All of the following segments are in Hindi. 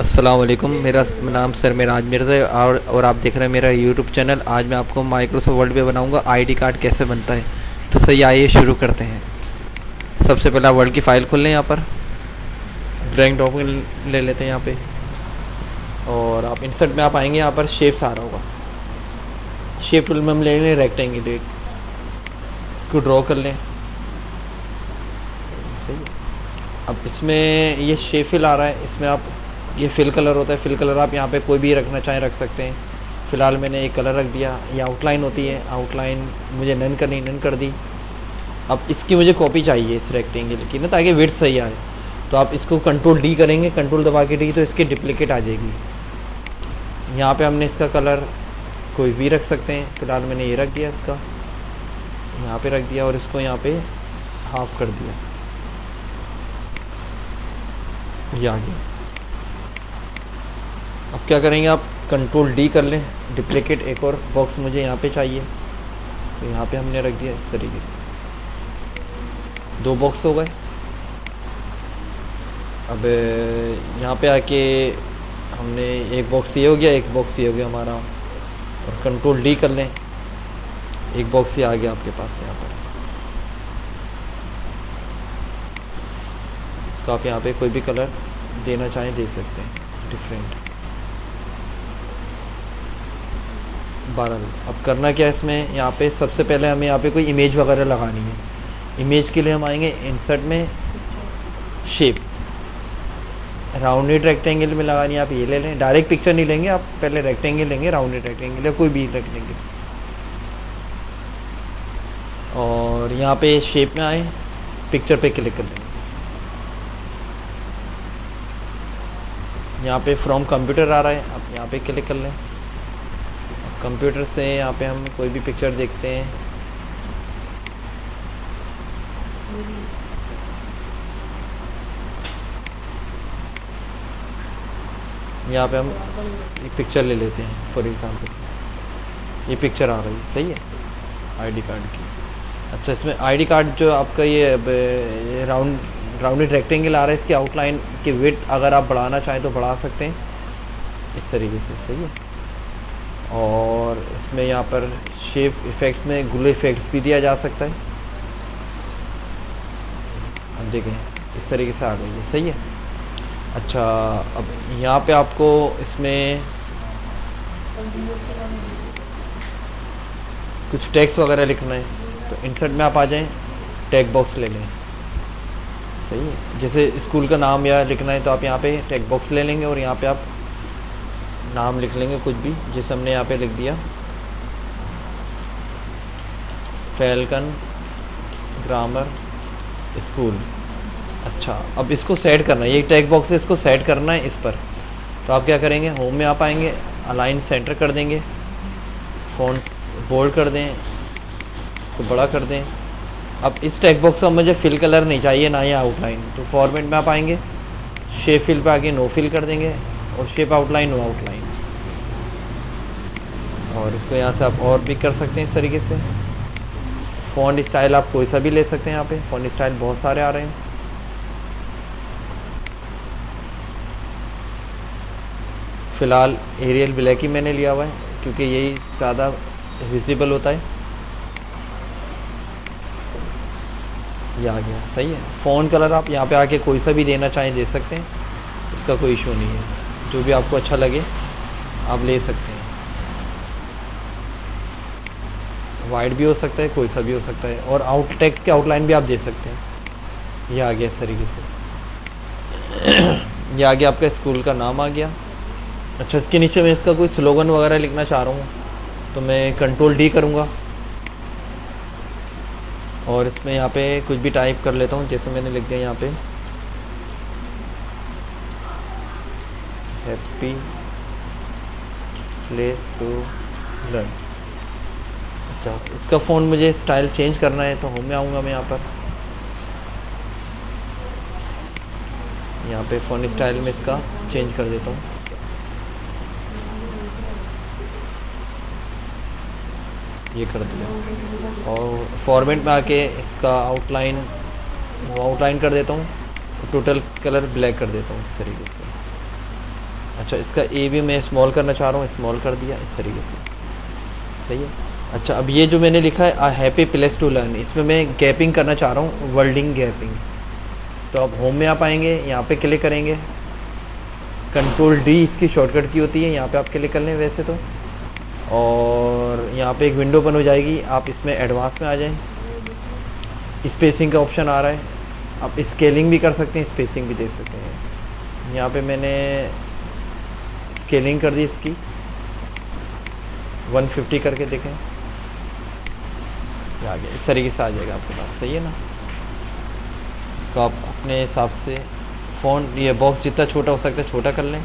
अस्सलाम वालेकुम। मेरा नाम सर मेराज मिर्ज़ा है और आप देख रहे हैं मेरा यूट्यूब चैनल। आज मैं आपको माइक्रोसॉफ्ट वर्ड पे बनाऊंगा आईडी कार्ड कैसे बनता है। तो सही, आइए शुरू करते हैं। सबसे पहले आप वर्ड की फ़ाइल खोल लें। यहाँ पर ब्लैंक डॉक्यूमेंट ले लेते हैं यहाँ पे, और आप इंसर्ट में आप आएंगे। यहाँ पर शेप्स आ रहा होगा, शेप टूल में हम ले लें रेक्टेंगल, इसको ड्रॉ कर लें। सही है। अब इसमें ये शेप फिल आ रहा है, इसमें आप ये फिल कलर होता है, फिल कलर आप यहाँ पे कोई भी रखना चाहें रख सकते हैं। फ़िलहाल मैंने एक कलर रख दिया। ये आउटलाइन होती है, आउटलाइन मुझे नन करनी, नन कर दी। अब इसकी मुझे कॉपी चाहिए इस रेक्टेंगल की ना, ताकि विड्थ सही आए। तो आप इसको कंट्रोल डी करेंगे, कंट्रोल दबा के डी, तो इसकी डुप्लीकेट आ जाएगी। यहाँ पे हमने इसका कलर कोई भी रख सकते हैं। फ़िलहाल मैंने ये रख दिया, इसका यहाँ पे रख दिया और इसको यहाँ पे हाफ कर दिया। ये आ गया। अब क्या करेंगे, आप कंट्रोल डी कर लें, डुप्लीकेट एक और बॉक्स मुझे यहाँ पे चाहिए, तो यहाँ पे हमने रख दिया इस तरीके से। 2 बॉक्स हो गए। अब यहाँ पे आके हमने एक बॉक्स ये हो गया, एक बॉक्स ये हो गया हमारा, और कंट्रोल डी कर लें, एक बॉक्स ये आ गया आपके पास। यहाँ पर इसको आप यहाँ पे कोई भी कलर देना चाहें दे सकते हैं, डिफरेंट 12। अब करना क्या है इसमें, यहाँ पे सबसे पहले हमें यहाँ पे कोई इमेज वगैरह लगानी है। इमेज के लिए हम आएंगे इंसर्ट में, शेप, राउंडेड रेक्टेंगल में लगानी है। आप ये ले लें, डायरेक्ट पिक्चर नहीं लेंगे आप, पहले रेक्टेंगल लेंगे, राउंडेड रेक्टेंगल या कोई भी रेक्टेंगल। और यहाँ पे शेप में आए, पिक्चर पे क्लिक कर लेंगे। यहाँ पे फ्रॉम कंप्यूटर आ रहा है, आप यहाँ पे क्लिक कर लें। कंप्यूटर से यहाँ पे हम कोई भी पिक्चर देखते हैं। यहाँ पे हम एक पिक्चर ले लेते हैं, फॉर एग्जांपल ये पिक्चर आ रही है, सही है, आईडी कार्ड की। अच्छा, इसमें आईडी कार्ड जो आपका ये राउंडेड रेक्टेंगल आ रहा है, इसकी आउटलाइन की विड्थ अगर आप बढ़ाना चाहें तो बढ़ा सकते हैं इस तरीके से, सही है। और इसमें यहाँ पर शेप इफ़ेक्ट्स में ग्लो इफ़ेक्ट्स भी दिया जा सकता है। अब देखें इस तरीके से आ गई है, सही है। अच्छा, अब यहाँ पे आपको इसमें कुछ टेक्स्ट वगैरह लिखना है, तो इंसर्ट में आप आ जाएं, टेक्स्ट बॉक्स ले लें, सही है। जैसे स्कूल का नाम या लिखना है तो आप यहाँ पे टेक्स्ट बॉक्स ले लेंगे और यहाँ पे आप नाम लिख लेंगे कुछ भी, जैसे हमने यहाँ पे लिख दिया फैल्कन ग्रामर स्कूल। अच्छा, अब इसको सेट करना है, ये टेक्स्ट बॉक्स है, इसको सेट करना है इस पर। तो आप क्या करेंगे, होम में आप आएंगे, अलाइन सेंटर कर देंगे, फ़ॉन्ट्स बोल्ड कर दें, इसको बड़ा कर दें। अब इस टेक्स्ट बॉक्स का मुझे फिल कलर नहीं चाहिए ना ही आउटलाइन, तो फॉर्मेट में आप आएंगे, शेप फिल पे आके नो फिल कर देंगे, और शेप आउटलाइन नो आउटलाइन। और इसको यहाँ से आप और भी कर सकते हैं इस तरीके से। फ़ॉन्ट स्टाइल आप कोई सा भी ले सकते हैं, यहाँ पे फ़ॉन्ट स्टाइल बहुत सारे आ रहे हैं। फ़िलहाल एरियल ब्लैक ही मैंने लिया हुआ है, क्योंकि यही ज़्यादा विजिबल होता है। ये आ गया, सही है। फ़ॉन्ट कलर आप यहाँ पे आके कोई सा भी देना चाहें दे सकते हैं, उसका कोई इशू नहीं है। जो भी आपको अच्छा लगे आप ले सकते हैं। वाइड भी हो सकता है, कोई सा भी हो सकता है, और आउट टेक्स्ट के आउटलाइन भी आप दे सकते हैं। ये आ गया इस तरीके से। ये आ गया, आपका स्कूल का नाम आ गया। अच्छा, इसके नीचे मैं इसका कोई स्लोगन वगैरह लिखना चाह रहा हूँ, तो मैं कंट्रोल डी करूँगा और इसमें यहाँ पे कुछ भी टाइप कर लेता हूँ। जैसे मैंने लिख दिया यहाँ पे हैप्पी प्लेस टू लर्न। अच्छा, इसका फ़ॉन्ट मुझे स्टाइल चेंज करना है, तो होम में आऊँगा मैं, यहाँ पर यहाँ पे फ़ॉन्ट स्टाइल में इसका चेंज कर देता हूँ। ये कर दिया, और फॉर्मेट में आके इसका आउटलाइन कर देता हूँ। टोटल कलर ब्लैक कर देता हूँ इस तरीके से। अच्छा, इसका ए भी मैं स्मॉल करना चाह रहा हूँ, स्मॉल कर दिया इस तरीके से, सही है। अच्छा, अब ये जो मैंने लिखा है आई हैप्पी प्लेस टू लर्न, इसमें मैं गैपिंग करना चाह रहा हूँ, वर्ल्डिंग गैपिंग। तो अब होम में आप आएंगे, यहाँ पे क्लिक करेंगे, कंट्रोल डी इसकी शॉर्टकट की होती है, यहाँ पे आप क्लिक कर लें वैसे तो, और यहाँ पे एक विंडो बन हो जाएगी। आप इसमें एडवांस में आ जाएं, स्पेसिंग का ऑप्शन आ रहा है, आप स्केलिंग भी कर सकते हैं, स्पेसिंग भी देख सकते हैं। यहाँ पे मैंने स्केलिंग कर दी इसकी 150 करके, देखें आ गया, इस तरीके से आ जाएगा आपके पास, सही है ना। इसको आप अपने हिसाब से फ़ॉन्ट, ये बॉक्स जितना छोटा हो सकता है छोटा कर लें,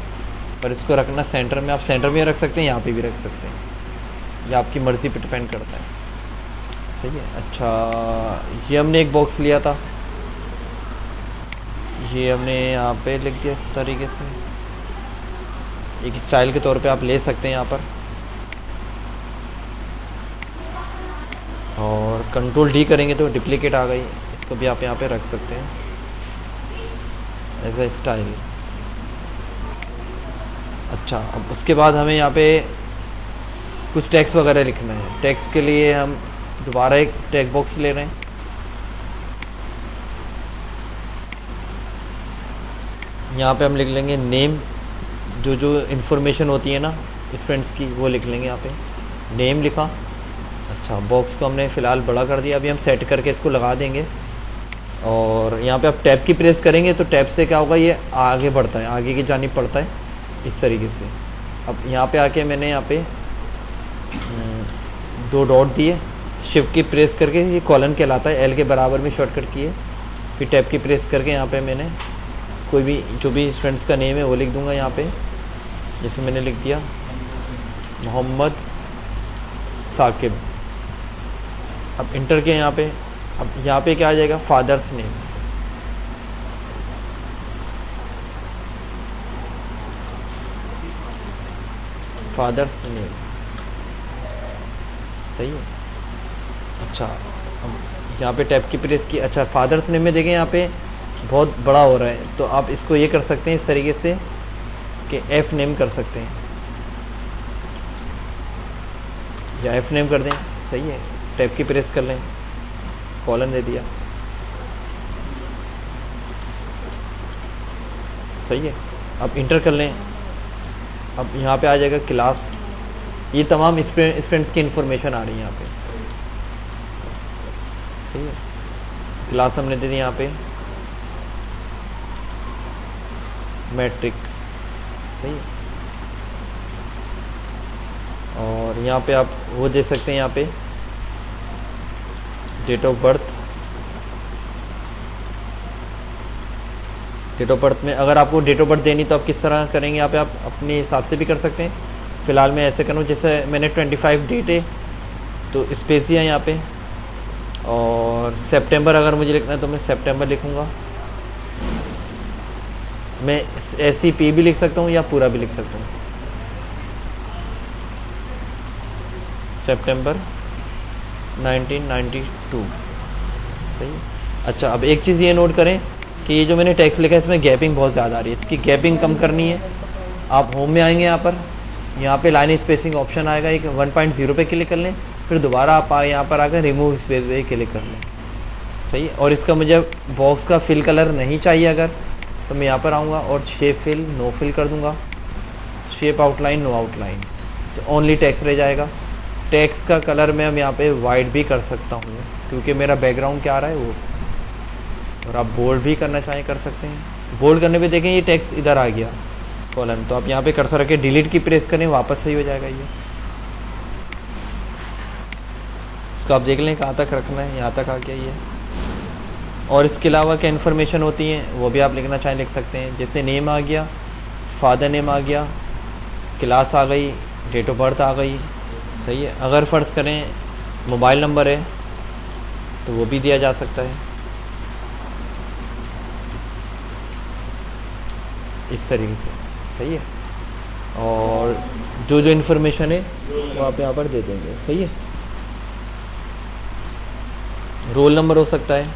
पर इसको रखना सेंटर में, आप सेंटर में रख सकते हैं, यहाँ पे भी रख सकते हैं, ये आपकी मर्ज़ी पे डिपेंड करता है, सही है। अच्छा, ये हमने एक बॉक्स लिया था, ये हमने यहाँ पे लिख दिया इस तरीके से, एक स्टाइल के तौर पे आप ले सकते हैं यहाँ पर, और कंट्रोल डी करेंगे तो डुप्लीकेट आ गई, इसको भी आप यहाँ पे रख सकते हैं एज ए स्टाइल। अच्छा, अब उसके बाद हमें यहाँ पे कुछ टेक्स्ट वगैरह लिखना है। टेक्स्ट के लिए हम दोबारा एक टेक्स्ट बॉक्स ले रहे हैं, यहाँ पे हम लिख लेंगे नेम, जो इन्फॉर्मेशन होती है ना स्टूडेंट्स की वो लिख लेंगे, यहाँ पे नेम लिखा। अच्छा, बॉक्स को हमने फ़िलहाल बड़ा कर दिया, अभी हम सेट करके इसको लगा देंगे, और यहाँ पे आप टैब की प्रेस करेंगे तो टैब से क्या होगा, ये आगे बढ़ता है, आगे की जानिब पड़ता है इस तरीके से। अब यहाँ पे आके मैंने यहाँ पे 2 डॉट दिए, शिफ्ट की प्रेस करके, ये कॉलन कहलाता है, एल के बराबर में शॉर्टकट किए, फिर टैब की प्रेस करके यहाँ पे मैंने कोई भी जो भी स्टूडेंट्स का नेम है वो लिख दूंगा यहाँ पे, जैसे मैंने लिख दिया मोहम्मद साकिब। अब इंटर के यहाँ पे, अब यहाँ पे क्या आ जाएगा, फादर्स नेम, फादर्स नेम, सही है। अच्छा, अब यहाँ पे टैब की प्रेस की। अच्छा, फादर्स नेम में देखें यहाँ पे बहुत बड़ा हो रहा है, तो आप इसको ये कर सकते हैं इस तरीके से कि एफ नेम कर सकते हैं, या एफ नेम कर दें, सही है। टैब की प्रेस कर लें, कॉलन दे दिया, सही है। अब इंटर कर लें, अब यहाँ पे आ जाएगा क्लास, ये तमाम स्टूडेंट्स की इन्फॉर्मेशन आ रही है यहाँ पे, सही है। क्लास हमने दे दी यहाँ पे मैट्रिक्स, सही है। और यहाँ पे आप वो दे सकते हैं, यहाँ पे date of birth. Date of birth में अगर आपको डेट ऑफ बर्थ देनी तो आप किस तरह करेंगे, यहाँ पे आप अपने हिसाब से भी कर सकते हैं। फ़िलहाल मैं ऐसे करूँ, जैसे मैंने 25 डेट है तो स्पेस दिया यहाँ पे, और सितंबर अगर मुझे लिखना है तो मैं सितंबर लिखूँगा। मैं SCP भी लिख सकता हूँ या पूरा भी लिख सकता हूँ, सितंबर 1992, सही है। अच्छा, अब एक चीज़ ये नोट करें कि ये जो मैंने टेक्स्ट लिखा है इसमें गैपिंग बहुत ज़्यादा आ रही है, इसकी गैपिंग कम करनी है। आप होम में आएंगे, यहाँ पे लाइन स्पेसिंग ऑप्शन आएगा, एक 1.0 पे क्लिक कर लें, फिर दोबारा आप यहाँ पर आकर रिमूव स्पेस पे क्लिक कर लें, सही है। और इसका मुझे बॉक्स का फिल कलर नहीं चाहिए अगर, तो मैं यहाँ पर आऊँगा और शेप फिल नो फिल कर दूँगा, शेप आउटलाइन नो आउटलाइन, तो ओनली टेक्स्ट रह जाएगा। टेक्स्ट का कलर मैं यहाँ पे वाइट भी कर सकता हूँ क्योंकि मेरा बैकग्राउंड क्या आ रहा है वो, और आप बोल्ड भी करना चाहें कर सकते हैं। बोल्ड करने पे देखें ये टेक्स्ट इधर आ गया कॉलम, तो आप यहाँ पे कर्सर रख के डिलीट की प्रेस करें, वापस सही हो जाएगा ये। इसको आप देख लें कहाँ तक रखना है, यहाँ तक आ गया ये। और इसके अलावा क्या इन्फॉर्मेशन होती हैं वो भी आप लिखना चाहें लिख सकते हैं, जैसे नेम आ गया, फादर नेम आ गया, क्लास आ गई, डेट ऑफ बर्थ आ गई, सही है। अगर फ़र्ज़ करें मोबाइल नंबर है तो वो भी दिया जा सकता है इस तरीके से, सही है। और जो जो इन्फॉर्मेशन है वो आप यहाँ पर दे देंगे, सही है। रोल नंबर हो सकता है,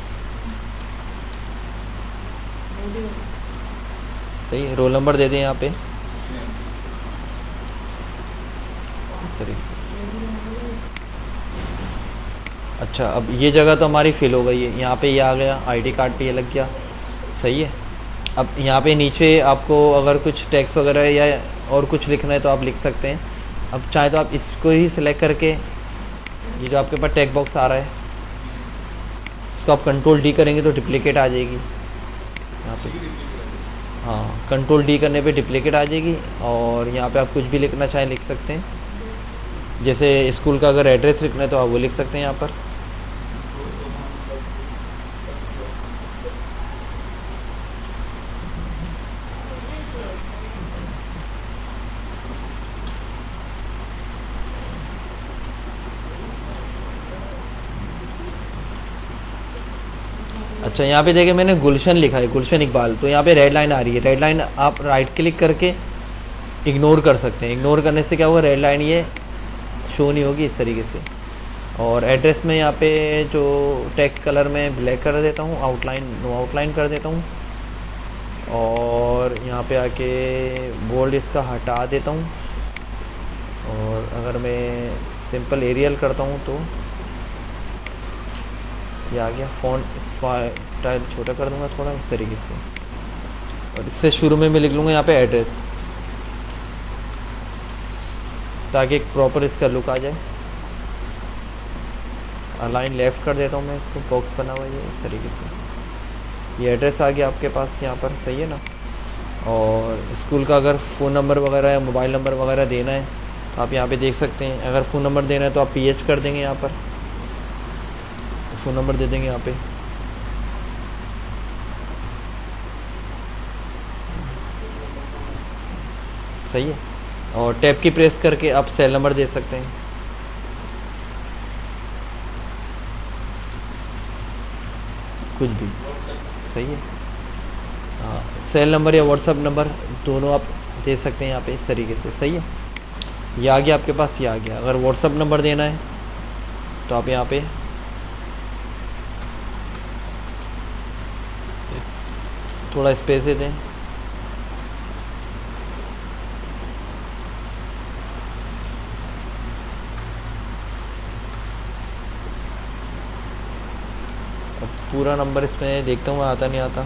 सही है, रोल नंबर दे दें यहाँ पे इस तरीके से। अच्छा, अब ये जगह तो हमारी फिल हो गई है, यहाँ पे ये आ गया, आईडी कार्ड पे ये लग गया, सही है। अब यहाँ पे नीचे आपको अगर कुछ टैक्स वगैरह या और कुछ लिखना है तो आप लिख सकते हैं। अब चाहे तो आप इसको ही सिलेक्ट करके, ये जो आपके पास टैग बॉक्स आ रहा है, इसको आप कंट्रोल डी करेंगे तो डुप्लीकेट आ जाएगी यहाँ पे। हाँ, कंट्रोल डी करने पे डुप्लीकेट आ जाएगी। और यहाँ पे आप कुछ भी लिखना चाहें लिख सकते हैं, जैसे स्कूल का अगर एड्रेस लिखना है तो आप वो लिख सकते हैं यहाँ पर। अच्छा, यहाँ पे देखिए मैंने गुलशन लिखा है, गुलशन इकबाल, तो यहाँ पे रेड लाइन आ रही है। रेड लाइन आप राइट क्लिक करके इग्नोर कर सकते हैं। इग्नोर करने से क्या होगा, रेड लाइन ये शो नहीं होगी इस तरीके से। और एड्रेस में यहाँ पे जो टेक्स्ट कलर में ब्लैक कर देता हूँ, आउटलाइन नो आउटलाइन कर देता हूँ। और यहाँ पे आके बोल्ड इसका हटा देता हूँ। और अगर मैं सिंपल एरियल करता हूँ तो ये आ गया। फ़ॉन्ट स्टाइल छोटा कर दूंगा थोड़ा इस तरीके से। और इससे शुरू में मैं लिख लूँगा यहाँ पे एड्रेस, ताकि एक प्रॉपर इसका लुक आ जाए। अलाइन लेफ़्ट कर देता हूँ मैं इसको, बॉक्स बना हुआ है इस तरीके से। ये एड्रेस आ गया आपके पास यहाँ पर, सही है ना। और स्कूल का अगर फ़ोन नंबर वगैरह या मोबाइल नंबर वगैरह देना है तो आप यहाँ पे देख सकते हैं। अगर फ़ोन नंबर देना है तो आप PH कर देंगे, यहाँ पर फ़ोन नंबर दे देंगे यहाँ पे। सही है। और टैब की प्रेस करके आप सेल नंबर दे सकते हैं। कुछ भी सही है। हाँ, सेल नंबर या व्हाट्सअप नंबर दोनों आप दे सकते हैं यहाँ पे इस तरीके से, सही है। ये आ गया आपके पास, ये आ गया। अगर व्हाट्सअप नंबर देना है तो आप यहाँ पे थोड़ा स्पेस दे दें। अब पूरा नंबर इसमें देखता हूँ आता नहीं आता।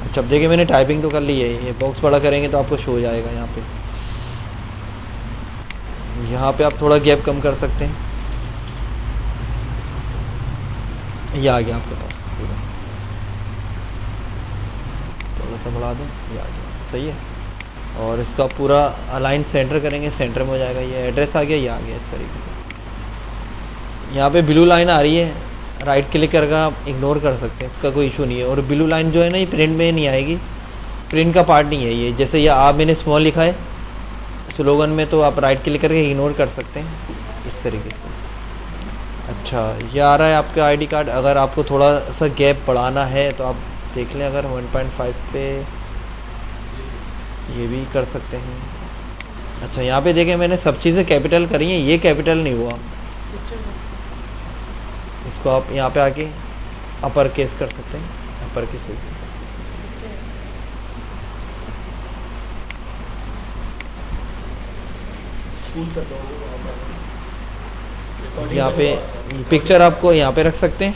अच्छा, अब देखिए मैंने टाइपिंग तो कर ली है। ये बॉक्स बड़ा करेंगे तो आपको शो हो जाएगा यहाँ पे। यहाँ पे आप थोड़ा गैप कम कर सकते हैं। ये आ गया आपके पास पूरा, थोड़ा सा बढ़ा दें, ये आ गया, सही है। और इसको आप पूरा अलाइन सेंटर करेंगे, सेंटर में हो जाएगा। ये एड्रेस आ गया, ये आ गया इस तरीके से। यहाँ पे ब्लू लाइन आ रही है, राइट क्लिक करके आप इग्नोर कर सकते हैं, इसका कोई इशू नहीं है। और ब्लू लाइन जो है ना, ये प्रिंट में नहीं आएगी, प्रिंट का पार्ट नहीं है ये। जैसे ये आप मैंने स्मॉल लिखा है स्लोगन में, तो आप राइट क्लिक करके इग्नोर कर सकते हैं इस तरीके से। अच्छा, ये आ रहा है आपका आईडी कार्ड। अगर आपको थोड़ा सा गैप बढ़ाना है तो आप देख लें, अगर 1.5 पे ये भी कर सकते हैं। अच्छा, यहाँ पे देखें मैंने सब चीज़ें कैपिटल करी हैं, ये कैपिटल नहीं हुआ। इसको आप यहाँ पे आके अपर केस कर सकते हैं, अपर केस होगी। यहाँ पे पिक्चर आपको यहाँ पे रख सकते हैं।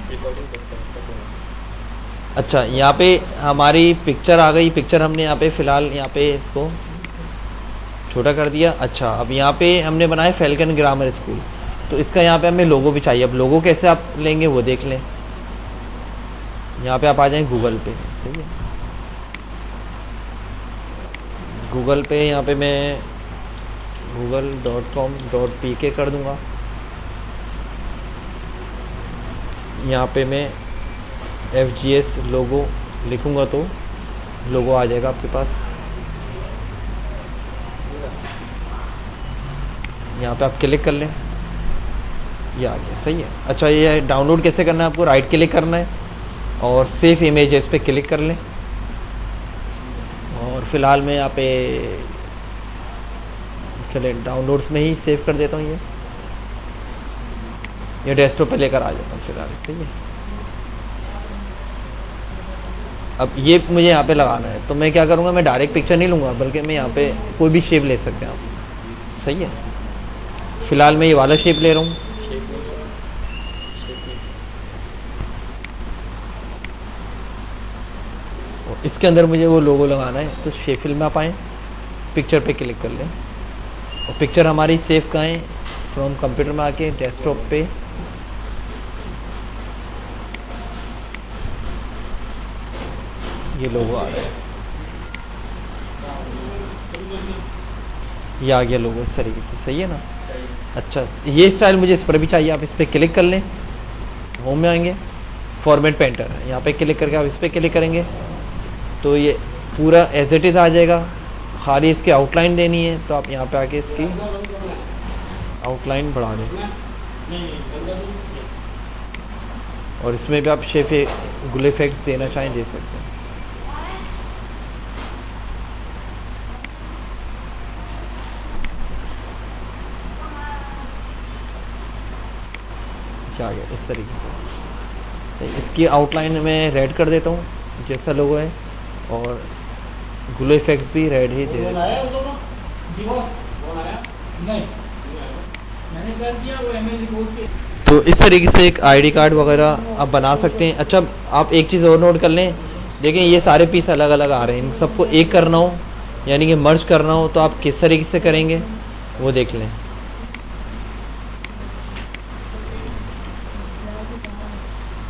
अच्छा, यहाँ पे हमारी पिक्चर आ गई। पिक्चर हमने यहाँ पे फ़िलहाल यहाँ पे इसको छोटा कर दिया। अच्छा, अब यहाँ पे हमने बनाया फैल्कन ग्रामर स्कूल, तो इसका यहाँ पे हमें लोगो भी चाहिए। अब लोगो कैसे आप लेंगे वो देख लें। यहाँ पे आप आ जाएं गूगल पे, सही है। गूगल पे यहाँ पे मैं google.com.pk कर दूँगा। यहाँ पे मैं FGS लोगो लिखूँगा तो लोगो आ जाएगा आपके पास। यहाँ पे आप क्लिक कर लें, ये आ गया, सही है। अच्छा, ये डाउनलोड कैसे करना है, आपको राइट क्लिक करना है और सेव इमेजेस पे क्लिक कर लें। और फिलहाल मैं यहाँ पे चले डाउनलोड्स में ही सेव कर देता हूँ। ये डेस्कटॉप पे लेकर आ जाता हूँ फिलहाल। सही है, अब ये मुझे यहाँ पे लगाना है तो मैं क्या करूँगा, मैं डायरेक्ट पिक्चर नहीं लूँगा बल्कि मैं यहाँ पे कोई भी शेप ले सकते हैं आप। सही है, फिलहाल मैं ये वाला शेप ले रहा हूँ। इसके अंदर मुझे वो लोगो लगाना है, तो शेप फिल में आप आएँ, पिक्चर पे क्लिक कर लें और पिक्चर हमारी सेव कहाँ है, फ्रॉम कंप्यूटर में आके डेस्कटॉप पे ये लोगो आ रहा है, ये आ गया लोगो इस तरीके से। सही है ना। अच्छा, ये स्टाइल मुझे इस पर भी चाहिए, आप इस पर क्लिक कर लें, होम में आएंगे, फॉर्मेट पेंटर है, यहाँ पे क्लिक करके आप इस पर क्लिक करेंगे तो ये पूरा एज इट इज़ आ जाएगा। खाली इसकी आउटलाइन देनी है तो आप यहाँ पे आके इसकी आउटलाइन बढ़ा दें और इसमें भी आप शेप ग्लो इफेक्ट देना चाहें दे सकते हैं। क्या आ गया इस तरीके से। सही, इसकी आउटलाइन में रेड कर देता हूँ जैसा लोगो है और ग्लो इफेक्ट्स भी रेड ही दे देता हूँ। तो इस तरीके से एक आईडी कार्ड वगैरह आप बना सकते हैं। अच्छा, आप एक चीज़ और नोट कर लें, देखें ये सारे पीस अलग अलग आ रहे हैं, इन सबको एक करना हो यानी कि मर्ज करना हो तो आप किस तरीके से करेंगे वो देख लें।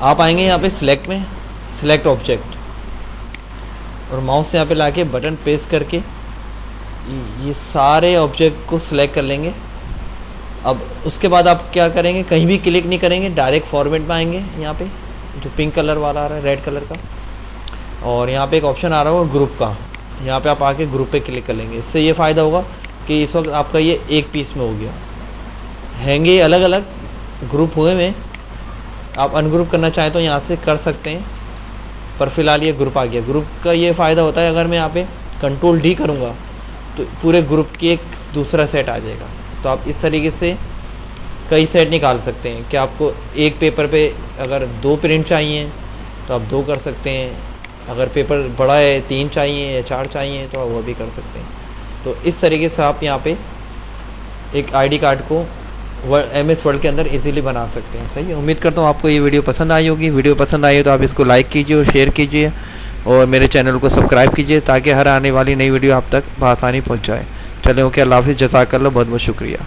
आप आएंगे यहाँ पे सिलेक्ट में, सिलेक्ट ऑब्जेक्ट और माउस यहाँ पे लाके बटन प्रेस करके ये सारे ऑब्जेक्ट को सिलेक्ट कर लेंगे। अब उसके बाद आप क्या करेंगे, कहीं भी क्लिक नहीं करेंगे, डायरेक्ट फॉर्मेट में आएंगे, यहाँ पे जो पिंक कलर वाला आ रहा है, रेड कलर का, और यहाँ पे एक ऑप्शन आ रहा होगा ग्रुप का, यहाँ पे आप आके ग्रुप पे क्लिक कर लेंगे। इससे ये फ़ायदा होगा कि इस वक्त आपका ये एक पीस में हो गया, हैंगे अलग अलग ग्रुप हुए में। आप अनग्रुप करना चाहें तो यहाँ से कर सकते हैं, पर फिलहाल ये ग्रुप आ गया। ग्रुप का ये फ़ायदा होता है, अगर मैं यहाँ पे कंट्रोल डी करूँगा तो पूरे ग्रुप की एक दूसरा सेट आ जाएगा। तो आप इस तरीके से कई सेट निकाल सकते हैं कि आपको एक पेपर पे अगर 2 प्रिंट चाहिए तो आप 2 कर सकते हैं, अगर पेपर बड़ा है 3 चाहिए या 4 चाहिए तो आप वो भी कर सकते हैं। तो इस तरीके से आप यहाँ पे एक आईडी कार्ड को MS वर्ड के अंदर इजीली बना सकते हैं। सही, उम्मीद करता हूँ आपको ये वीडियो पसंद आई होगी। वीडियो पसंद आई हो तो आप इसको लाइक कीजिए और शेयर कीजिए और मेरे चैनल को सब्सक्राइब कीजिए ताकि हर आने वाली नई वीडियो आप तक बआसानी पहुँच जाए। चलें, ओके, अल्लाह हाफ़िज़, जज़ाकल्लाह, बहुत बहुत शुक्रिया।